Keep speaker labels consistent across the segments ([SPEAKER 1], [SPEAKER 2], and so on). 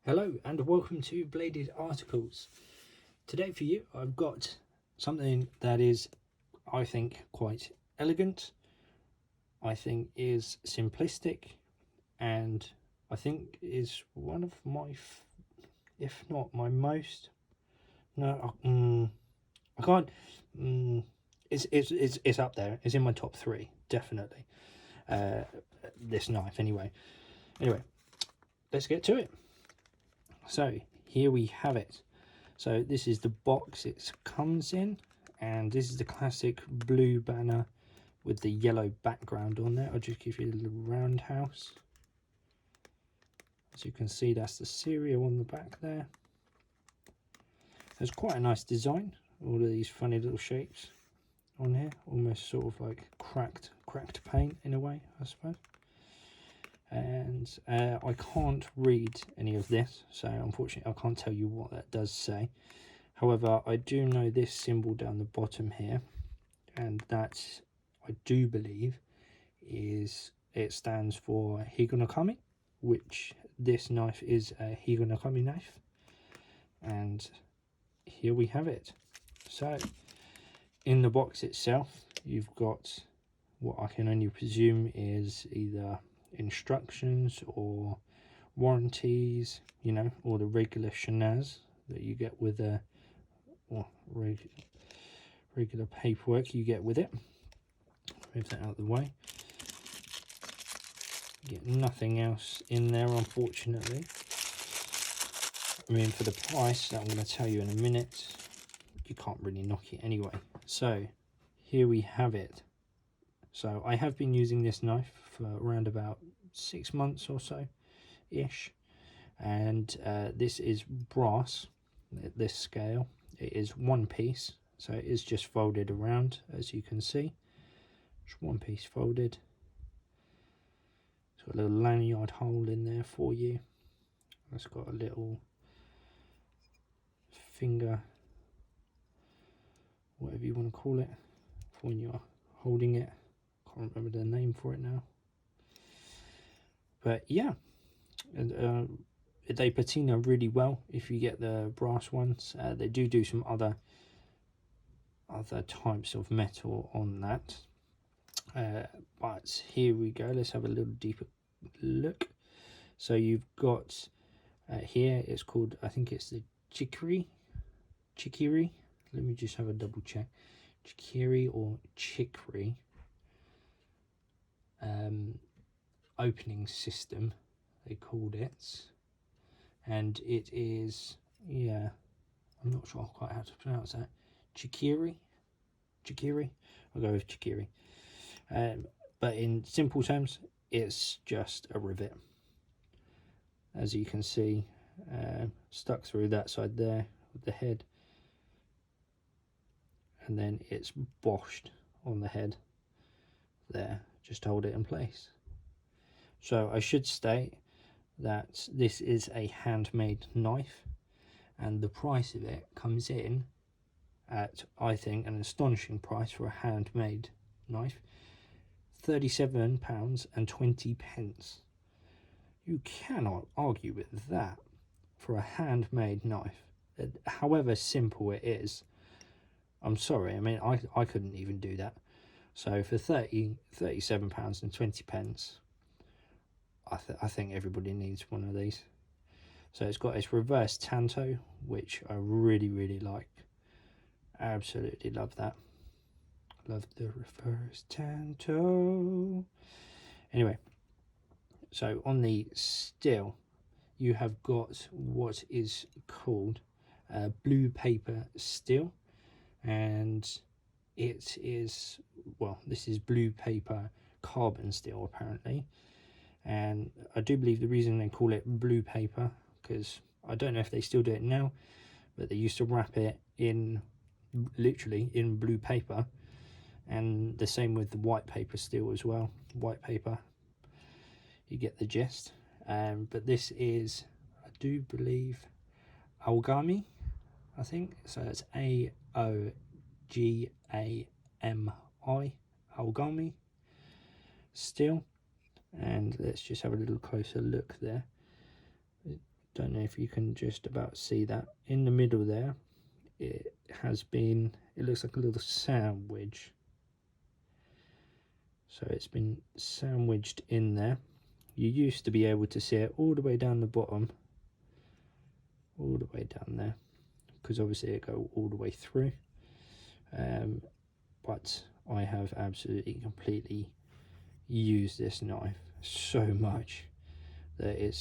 [SPEAKER 1] Hello and welcome to Bladed Articles. Today for you I've got something that is, I think, quite elegant, I think is simplistic, and I think is one of my, if not my most, no, I can't, it's up there, it's in my top three, definitely, this knife anyway. Anyway, let's get to it. So here we have it. So this is the box it comes in, and this is the classic blue banner with the yellow background on there. I'll just give you a little roundhouse. As you can see, that's the serial on the back there. There's quite a nice design, all of these funny little shapes on here, almost sort of like cracked paint in a way, I suppose. And I can't read any of this, so unfortunately I can't tell you what that does say. However, I do know this symbol down the bottom here, and that, I do believe, it stands for Higonokami, which this knife is a Higonokami knife. And here we have it. So in the box itself, you've got what I can only presume is either instructions or warranties, you know, or the regular shenanigans that you get with a regular paperwork you get with it. Move that out of the way. Get nothing else in there, unfortunately. I mean, for the price that I'm going to tell you in a minute, you can't really knock it anyway. So here we have it. So I have been using this knife for around about 6 months or so ish, and this is brass at this scale. It is one piece, so it is just folded around, as you can see. Just one piece folded. It's got a little lanyard hole in there for you. It's got a little finger, whatever you want to call it, for when you're holding it. Can't remember the name for it now. But yeah, they patina really well if you get the brass ones. They do some other types of metal on that. But here we go. Let's have a little deeper look. So you've got here, it's called, I think it's the chicory. Let me just have a double check. Chicory or chicory opening system, they called it, and it is, yeah, I'm not sure quite how to pronounce that. Chicory, I'll go with chicory. But in simple terms, it's just a rivet, as you can see, stuck through that side there with the head, and then it's boshed on the head there, just to hold it in place. So I should state that this is a handmade knife, and the price of it comes in at, I think, an astonishing price for a handmade knife. £37.20. You cannot argue with that for a handmade knife, however simple it is. I'm sorry, I mean, I couldn't even do that. So for £37.20, I think everybody needs one of these. So it's got its reverse tanto, which I really like. Absolutely love that. Love the reverse tanto. Anyway, so on the steel, you have got what is called blue paper steel, and it is, well, this is blue paper carbon steel apparently. And I do believe the reason they call it blue paper, because I don't know if they still do it now, but they used to wrap it in, literally in blue paper, and the same with the white paper steel as well. White paper, you get the gist. But this is, I do believe, Aogami, I think. So it's AOGAMI, Aogami steel. And let's just have a little closer look there. It don't know if you can just about see that in the middle there. It looks like a little sandwich, so it's been sandwiched in there. You used to be able to see it all the way down the bottom, all the way down there, because obviously it go all the way through. But I have absolutely completely used this knife so much that it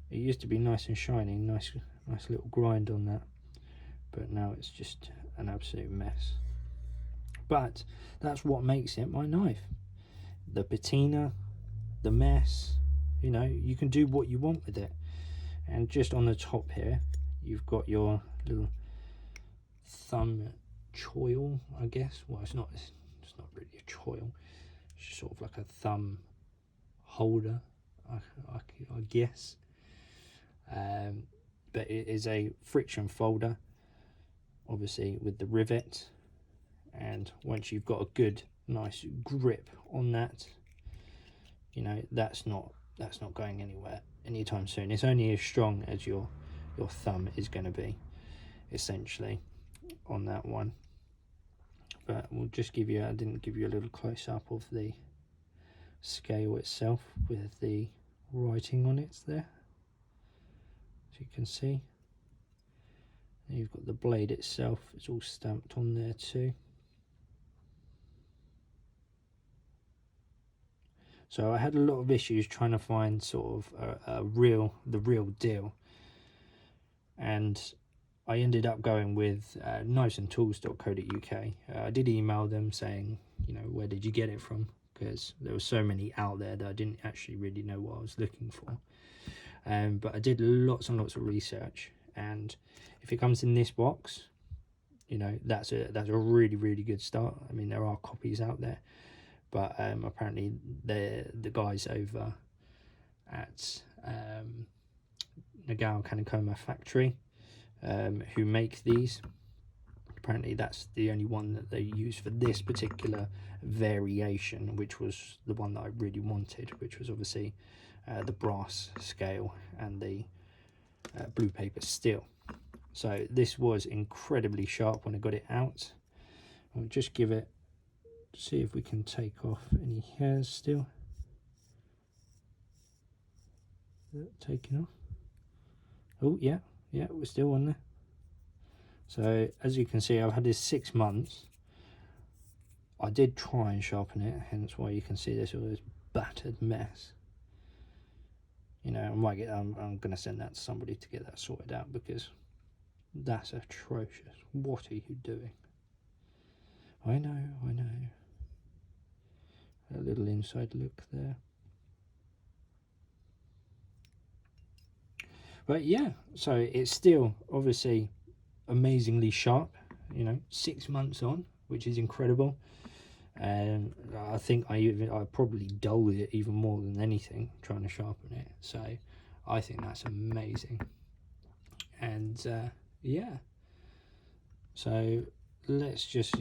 [SPEAKER 1] used to be nice and shiny, nice little grind on that, but now it's just an absolute mess. But that's what makes it my knife. The patina, the mess, you know, you can do what you want with it. And just on the top here, you've got your little thumb choil, I guess. Well, it's not really a choil. It's just sort of like a thumb holder, I guess. But it is a friction folder, obviously with the rivet. And once you've got a good, nice grip on that, you know, that's not going anywhere anytime soon. It's only as strong as your thumb is going to be, essentially, on that one. But we'll just give you, I didn't give you a little close up of the scale itself with the writing on it there, as you can see. And you've got the blade itself, it's all stamped on there too. So I had a lot of issues trying to find sort of the real deal, and I ended up going with knivesandtools.co.uk. I did email them saying, you know, where did you get it from? Because there were so many out there that I didn't actually really know what I was looking for. But I did lots and lots of research, and if it comes in this box, you know, that's a really, really good start. I mean, there are copies out there, but apparently the guys over at Nagao Kanekoma factory who make these, apparently that's the only one that they use for this particular variation, which was the one that I really wanted, which was obviously the brass scale and the blue paper steel. So this was incredibly sharp when I got it out. I'll just give it, see if we can take off any hairs still. Taking off. Oh yeah, we're still on there. So as you can see, I've had this 6 months. I did try and sharpen it, hence why you can see this all this battered mess. You know, I'm gonna send that to somebody to get that sorted out, because that's atrocious. What are you doing? I know. A little inside look there. But yeah, so it's still obviously amazingly sharp, you know, 6 months on, which is incredible. And I think I probably dulled it even more than anything trying to sharpen it. So I think that's amazing. And yeah, so let's just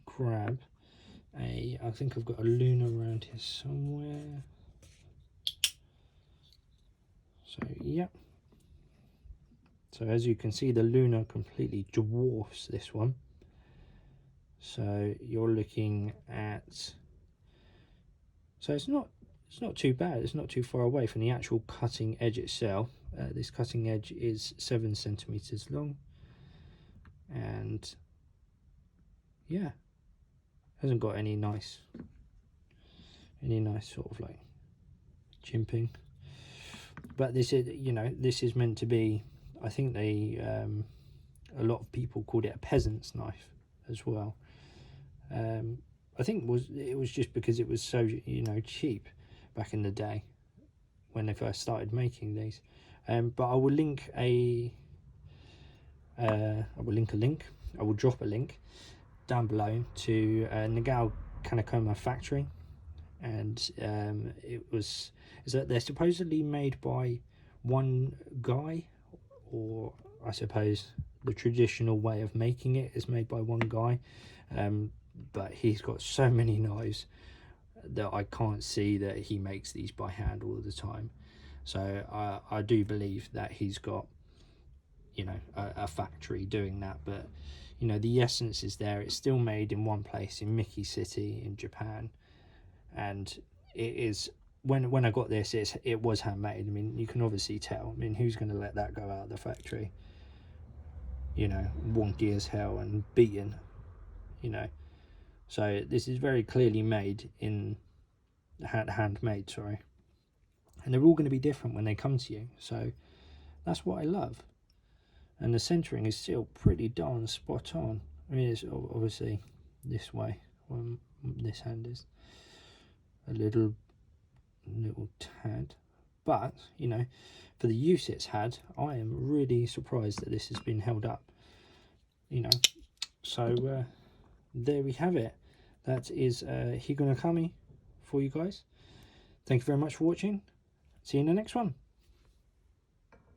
[SPEAKER 1] grab I think I've got a Luna around here somewhere. So yeah, so as you can see, the Luna completely dwarfs this one. So you're looking at, so it's not too bad, it's not too far away from the actual cutting edge itself. This cutting edge is 7 centimeters long, and yeah, hasn't got any nice sort of like chimping. But this is, you know, this is meant to be, I think they a lot of people called it a peasant's knife as well. I think it was just because it was so, you know, cheap back in the day when they first started making these. But I will link I will drop a link down below to Nagao Kanekoma factory, and they're supposedly made by one guy, or I suppose the traditional way of making it is made by one guy, but he's got so many knives that I can't see that he makes these by hand all the time. So I do believe that he's got, you know, a factory doing that. But you know, the essence is there. It's still made in one place in Miki City in Japan, and it is, when I got this, it was handmade. I mean, you can obviously tell. I mean, who's going to let that go out of the factory? You know, wonky as hell and beaten, you know. So this is very clearly made in handmade, sorry. And they're all going to be different when they come to you. So that's what I love. And the centering is still pretty darn spot on. I mean, it's obviously this way when this hand is a little tad, but you know, for the use it's had, I am really surprised that this has been held up, you know. So there we have it. That is Higonokami for you guys. Thank you very much for watching. See you in the next one.